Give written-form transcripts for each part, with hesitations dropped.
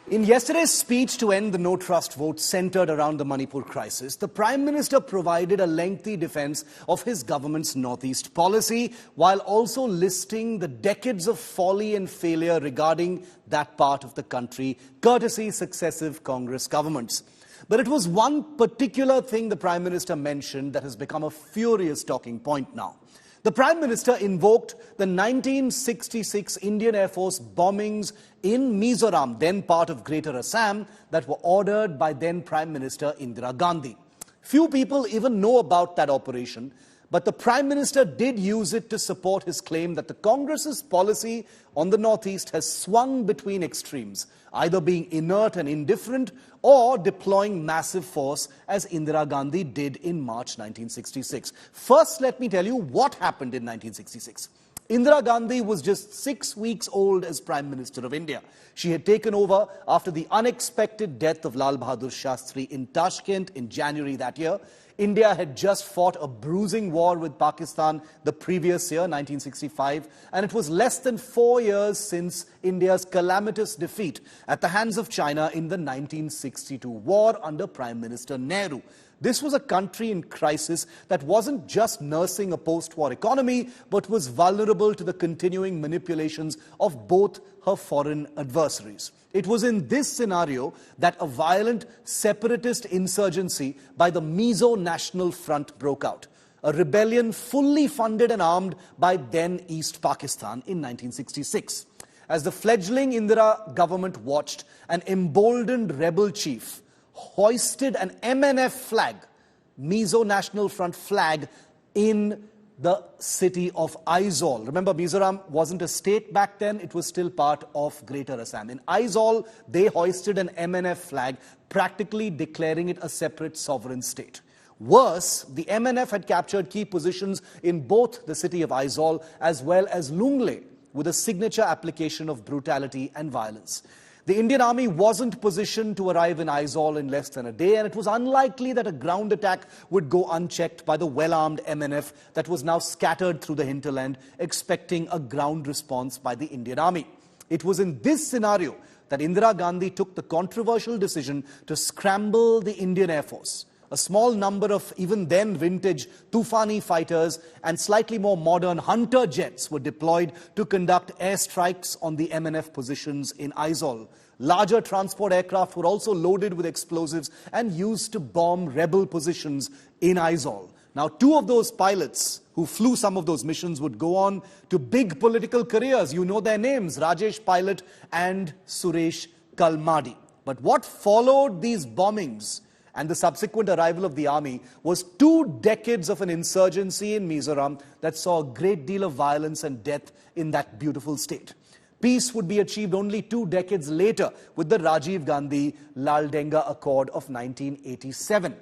In yesterday's speech to end the no-trust vote centred around the Manipur crisis, the Prime Minister provided a lengthy defence of his government's northeast policy, while also listing the decades of folly and failure regarding that part of the country, courtesy successive Congress governments. But it was one particular thing the Prime Minister mentioned that has become a furious talking point now. The Prime Minister invoked the 1966 Indian Air Force bombings in Mizoram, then part of Greater Assam, that were ordered by then Prime Minister Indira Gandhi. Few people even know about that operation, but the Prime Minister did use it to support his claim that the Congress's policy on the Northeast has swung between extremes, either being inert and indifferent or deploying massive force as Indira Gandhi did in March 1966. First, let me tell you what happened in 1966. Indira Gandhi was just 6 weeks old as Prime Minister of India. She had taken over after the unexpected death of Lal Bahadur Shastri in Tashkent in January that year. India had just fought a bruising war with Pakistan the previous year, 1965, and it was less than 4 years since India's calamitous defeat at the hands of China in the 1962 war under Prime Minister Nehru. This was a country in crisis that wasn't just nursing a post-war economy, but was vulnerable to the continuing manipulations of both her foreign adversaries. It was in this scenario that a violent separatist insurgency by the Mizo National Front broke out, a rebellion fully funded and armed by then East Pakistan in 1966. As the fledgling Indira government watched, an emboldened rebel chief hoisted an MNF flag, Mizo National Front flag, in the city of Aizawl. Remember, Mizoram wasn't a state back then, it was still part of Greater Assam. In Aizawl, they hoisted an MNF flag, practically declaring it a separate sovereign state. Worse, the MNF had captured key positions in both the city of Aizawl as well as Lungle, with a signature application of brutality and violence. The Indian army wasn't positioned to arrive in Aizawl in less than a day, and it was unlikely that a ground attack would go unchecked by the well-armed MNF that was now scattered through the hinterland, expecting a ground response by the Indian army. It was in this scenario that Indira Gandhi took the controversial decision to scramble the Indian Air Force. A small number of even then vintage Tufani fighters and slightly more modern Hunter jets were deployed to conduct airstrikes on the MNF positions in Aizawl. Larger transport aircraft were also loaded with explosives and used to bomb rebel positions in Aizawl. Now, two of those pilots who flew some of those missions would go on to big political careers. You know their names, Rajesh Pilot and Suresh Kalmadi. But what followed these bombings and the subsequent arrival of the army was 2 decades of an insurgency in Mizoram that saw a great deal of violence and death in that beautiful state. Peace would be achieved only 2 decades later with the Rajiv Gandhi Laldenga Accord of 1987.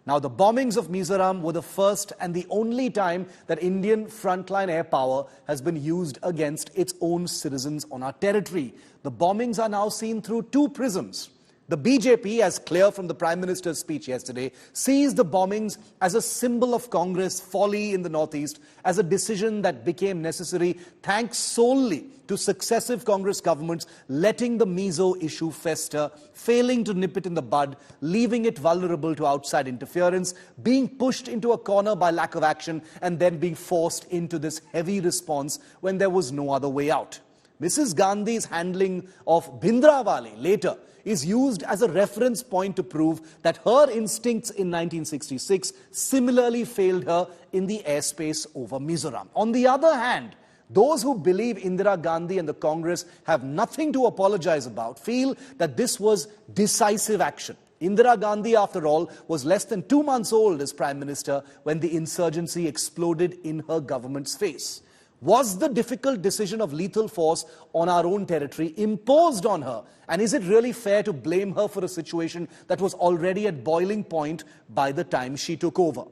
Now, the bombings of Mizoram were the first and the only time that Indian frontline air power has been used against its own citizens on our territory. The bombings are now seen through 2 prisms. The BJP, as clear from the Prime Minister's speech yesterday, sees the bombings as a symbol of Congress folly in the Northeast, as a decision that became necessary thanks solely to successive Congress governments letting the Mizo issue fester, failing to nip it in the bud, leaving it vulnerable to outside interference, being pushed into a corner by lack of action, and then being forced into this heavy response when there was no other way out. Mrs. Gandhi's handling of Bhindranwale later is used as a reference point to prove that her instincts in 1966 similarly failed her in the airspace over Mizoram. On the other hand, those who believe Indira Gandhi and the Congress have nothing to apologize about feel that this was decisive action. Indira Gandhi, after all, was less than 2 months old as Prime Minister when the insurgency exploded in her government's face. Was the difficult decision of lethal force on our own territory imposed on her? And is it really fair to blame her for a situation that was already at boiling point by the time she took over?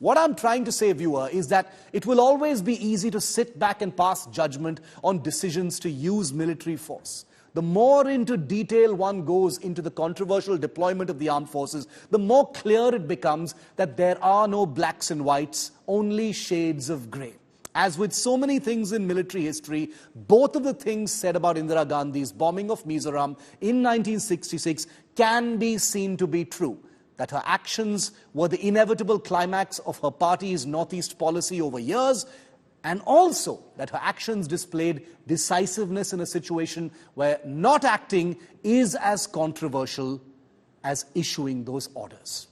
What I'm trying to say, viewer, is that it will always be easy to sit back and pass judgment on decisions to use military force. The more into detail one goes into the controversial deployment of the armed forces, the more clear it becomes that there are no blacks and whites, only shades of grey. As with so many things in military history, both of the things said about Indira Gandhi's bombing of Mizoram in 1966 can be seen to be true. That her actions were the inevitable climax of her party's Northeast policy over years, and also that her actions displayed decisiveness in a situation where not acting is as controversial as issuing those orders.